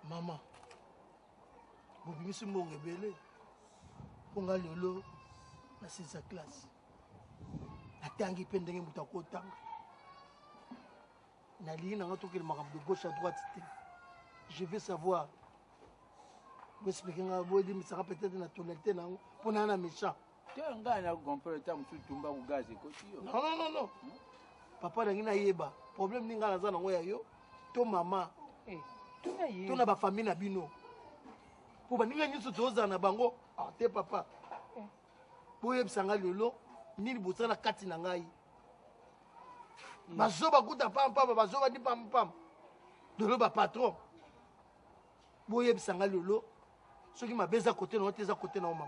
Maman, vous venez sur mon rebelle. Pour nga lolo, na sa classe. La tangi pendenge mutako tanga. Na ligne na ngato de gauche à droite. Je veux savoir. Vous expliquez nga vous dire mais ça peut-être na tonalité na pour na méchant. Tu as un gars na comprendre ta musu tumba ku gaz ko ti yo. Non. Papa na yeba. Problème ninga na za na ngoya yo. To mama. Tu na ba famille na bino. Pour ba ninga nyusu toza na bango. Ah te papa. Pour yebsanga lolo nini bosana kati na ngai. Bazoba kuta pam bazoba di pam. Dolo ba patron. Pour yebsanga lolo soki mabeza côté na oteza côté na maman.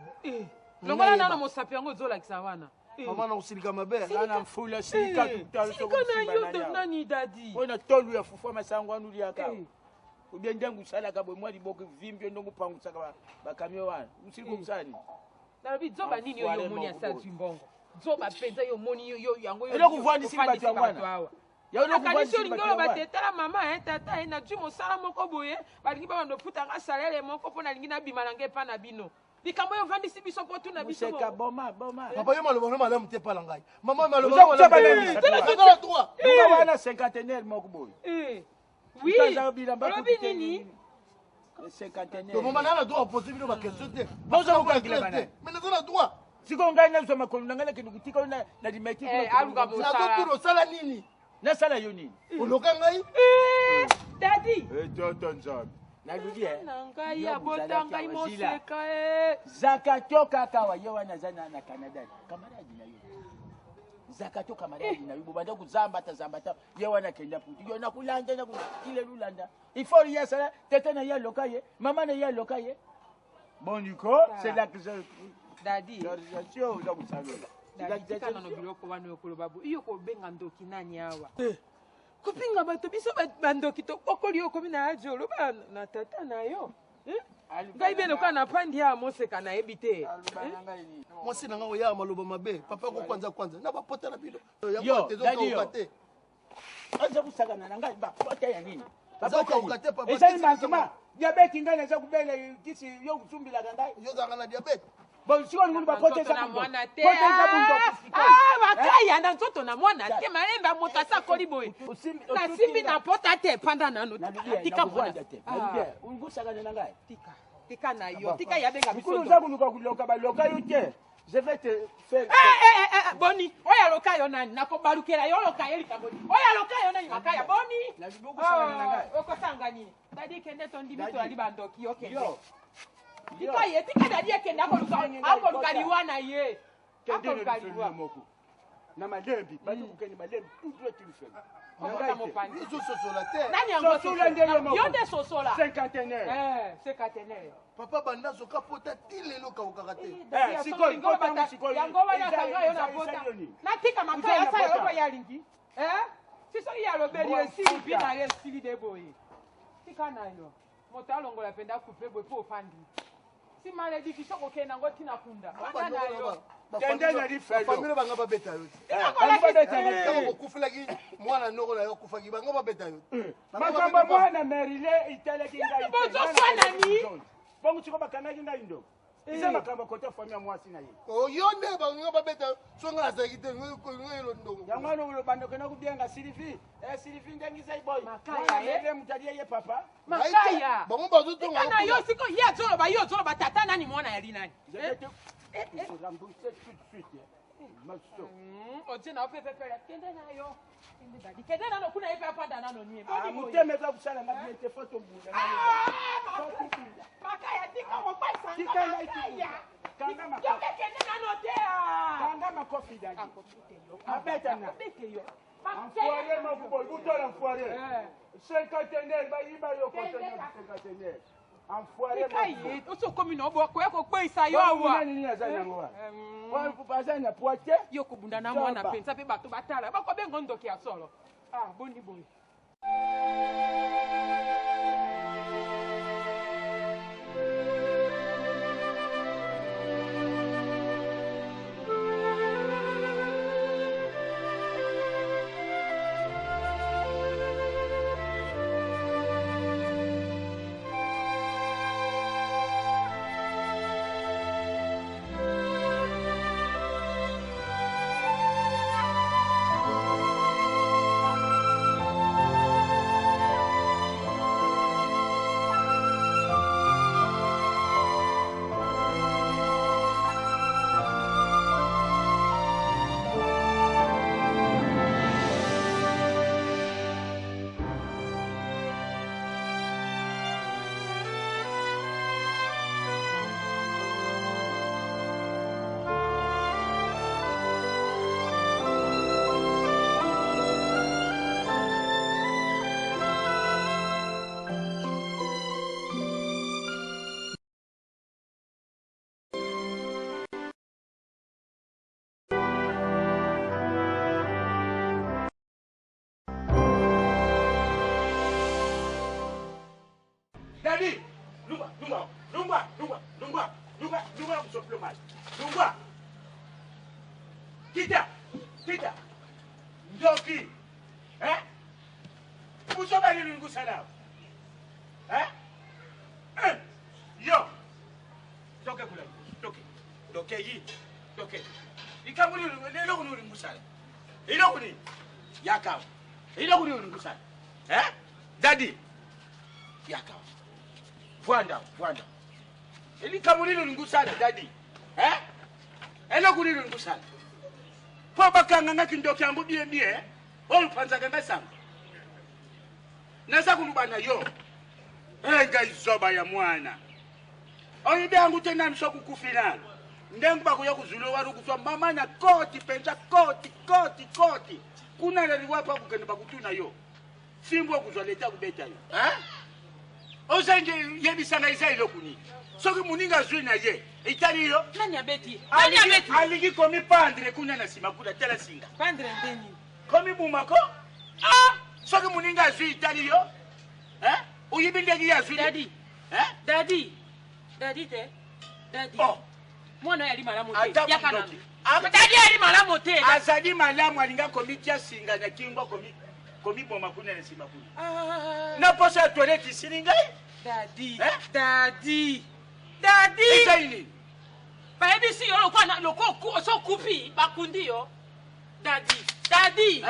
Longola na mo sapiango zola kisawana. Maman na usilika mabe. Ana mfula silika tutalo to ko nani dadi. Ona tolu ya fufa masango anu liaka. Ubia ndangu sala kabwe mwali boke vimbyo ndongo pangu saka ba kamyo wana. Usiliko msani. Na bi zoba nini yo moni asa zimbongo. Zoba penza yo moni yo yango yo. Elo kuvandi silika twana. Ya elo kuvandi silika twana. Ba tetala mama tata na tu mo sala moko boye. Ba lingi ba ndo puta nga salele moko pona lingi na bima nange pa na bino. Bikambo yo vandi si biso potu na biso. Seka boma. Papa yo maloba malamu te pala ngai. Maman maloba malamu. Tela droit. Nunga wana cinquantenaire moko boye. Oui. Robi nini? Cinquantenaire. To maman na droit poser bino ba question te. Bonjour ko ngila bana. Mais na droit. Siko ngai na soma ko ngala ke nukutika na dimeki ko. Aluga bo sala. Na ko sala nini? Na sala yo nini? Oloka ngai? Daddy. Tonton. Naludi nanga ya botanga imoseka Zakato kaka wa yo wana zana na Canada. Kamaradi na yo. Zakato kamaradi na yo banda kuzamba ta yo wana kenda puti. Yo na kulanda na kile lulanda. Ifo ya sala tete na ya lokaye, mama na ya lokaye. Bon Nico, c'est là que je Daddy. L'organisation là vous savez. Tika na no biloko wana yokolo babu. Iyo ko benga ndoki nani awa. Kupinga bato biso bandoki to okoli okomi na ajolo ba na tata na yo. Ngai beno kana pandi ya moseka na ebite. Mwasi na nga ya maloba mabe. Papa ko kwanza. Na ba pota na bilo. Yo, Daddy yo. Aza kusagana na ngai ba pota ya nini? Papa ko ukate papa. Eza mankima. Diabete ngana za kubele kisi yo kutumbila ngai. Yo za ngana diabete. Bon, si on va porter ça mwana te. Makaya na nzoto na mwana te maemba moto asa koliboy. Na simbi na pota te panda nano. Tika mwana te. Ungusagana na ngai. Tika na yo. Tika ya benga biso. Kulu za kuluka kuloka ba loka yo te. Je vais te faire. Boni. Oya loka yo nani nakobalukela yo loka yeli kaboni. Oya loka yo nani makaya boni. Na bibuku sagana na ngai. Okosanga nini? Dadi kende tondi biso ali bandoki okende. Yo. Tika dadi ekende akoluka liwana ye. Akoluka liwana. Na malembi, bali kukeni malembi, tout doit tu le faire. Yo sosola te. Nani yango sosola ndelo moko. Yo de sosola. Cinquantenaire. Cinquantenaire. Papa banda soka pota tilelo ka ukakate. Sikoi, kota sikoi. Yango wana kanga yo na pota. Natika makaya sa yo ya lingi. Siso ya robeli esili bina ye esili de boye. Tika na yo. Moto alongola penda couper boy po fandi. Si maledi kisoko kena ngoti na kunda. Bana na yo. Tende na di felo. Famille banga ba beta yo. Banga beta yo. Ko kufela ki mwana noko na yo kufaki banga ba beta yo. Makamba mwana merile itele kinga. Bozo swana ni. Bongo chiko bakana kinga indo. Isa makamba kote famille mwasi na ye. Oh yonde banga ba beta so nga za kite ngelo ndongo. Yangwana ulo bando kana kubianga Sylvie. Sylvie ndengi sai boy. Makaya ye mutadiye ye papa. Makaya. Bango bazo tonga. Kana yo siko ya zolo ba tata nani mwana ya linani. Ojena opepepele kende na yo. Kende dadi. Kende na no kuna ife apanda nano nie. Muteme za kusala mabiente photo mbula. Makaya tika mo kwa sanga. Tika na iti. Kanga makofi. Yo kende na no tea. Kanga makofi dadi. Abeta na. Abete yo. Enfoiré ma boy, bouton enfoiré. Cinquantenaire ba yiba yo conteneur cinquantenaire. Enfoiré ma boy. Oso komi no bo ko ko pe isa yo awa. Nani ni azana ngwa. Kwa kupaza na poite yo kubunda na mwana penza pe bato batala. Ba ko bengo ndoki asolo. Boni boy. Dadi, Lungwa, kusoplo mal. Lungwa. Kita. Ndoki. Kusoba ni lungu sana. Yo. Toke kula. Toke. Ikamuli lelo kuni lungu sana. Ilo kuni. Yakao. Ilo kuni lungu sana. Dadi. Yakao. Vwanda. Ili kamulilo ngusana dadi. Elo kulilo ngusana. Po bakanga ngakindoki ambu bie. Olupanza kanga sanga. Nasa kulubana yo. Enga izoba ya mwana. Oyibe angu tena msoku kufina. Ndengu bakuya kuzulo waru kuswa mama na koti penza koti. Kuna naliwapa kugenda bakutuna yo. Simbo kuzoleta kubeta yo. Ozenge yebisanga isailo kuni. Soki muninga zwi na ye. Itali yo. Nani abeti? Aligi komi pandre kuna na simakula tela singa. Pandre ndeni. Komi bumako? Soki muninga zwi itali yo. Uyibindegi ya zwi. Dadi. Dadi te. Dadi. Mwana yali malamu te. Yakana. Dadi yali malamu te. Azadi malamu alinga komi tia singa na kingwa komi boma kuna na simakula. Na posa toilette siningai? Dadi. Isaini. Baby si yo loko so kupi bakundi yo. Dadi.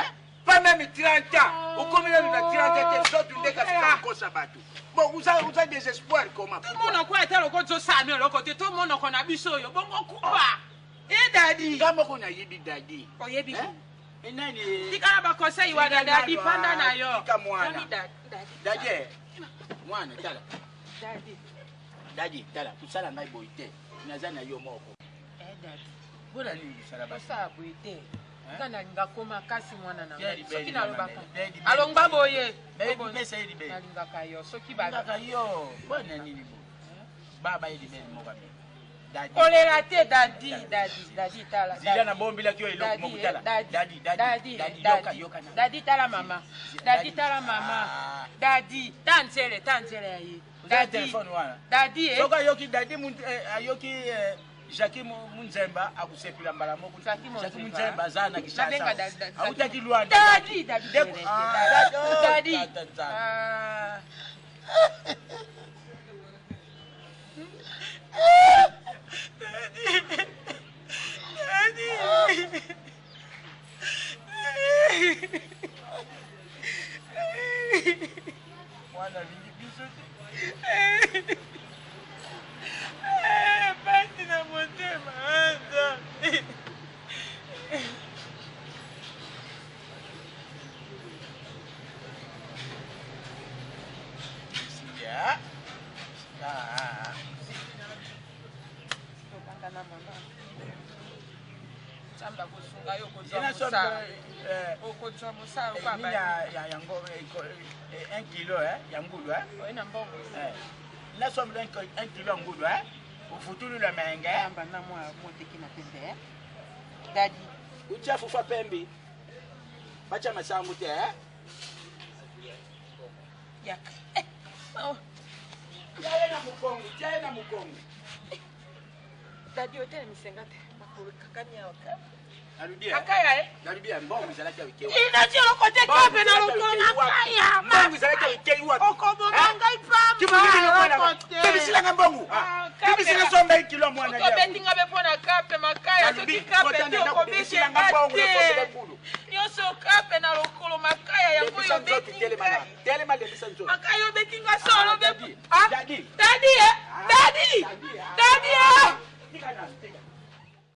Pas même 30 ans. Au combien de 30 ans t'es sorti de casser comme ça bateau. Bon, vous avez des espoirs comment? Tout le monde quoi était le côté ça mais le côté tout le monde qu'on a biso yo. Bon kupa. Dadi. Kama kuna yibi dadi. Yebi. Nani? Tika ba conseil wa dadi panda na yo. Tika mwana. Dadi. Mwana tala. Dadi tala. Kusala ngai boite. Nazana yo moko. Dadi. Bona ni kusala ba. Sa boite. Kana ngakoma kasi mwana na. Soki na lobaka. Alongba boye. Baby pesa ili be. Nalingaka yo. Soki ba. Ngaka yo. Bona nini bo. Baba ili be mo babe. Dadi. Kolera te dadi tala. Zila na bombi la kio iloko mo kutala. Dadi. Yoka. Dadi tala mama. Dadi tanzele ayi. Dadi telefone wana. Dadi Soka yoki dadi ayoki Jackie Munzemba akusepila mbala moko. Jackie Munzemba zana kishasa. Hautaki Luanda. Dadi. Mwana vingi bisote. Basi na motema anza. Ya. Tokangana mama. Chamba kusunga yo Ina kozwa okozwa musa kwa ba. Ya ngome 1 kilo ya ngulu Ina mbongo. La somme d'un 1 kilo ngulu ufutulu la menge Amba na mwa moteki na pembe. Dadi. Ucha fufa pembe. Bacha masangu te Yak. Jaye na mukongo. Dadi hotel misengate. Makuru kakanya waka. Narudia. Kakaya Narudia mbongo zalaka wikewa. Ina chiro kote kape na lokona kaya. Mbongo zalaka wikewa. Okobo ngai pamba. Kibundini mwana. Kibisila ngambongo. Kibisila somba kilo mwana. Okobendinga bepona kape makaya soki kape ndio okobeshe ate. Nyoso kape na lokolo makaya yango yo betinga. Telema de bisanzo. Makaya betinga solo be. Dadi. Dadi.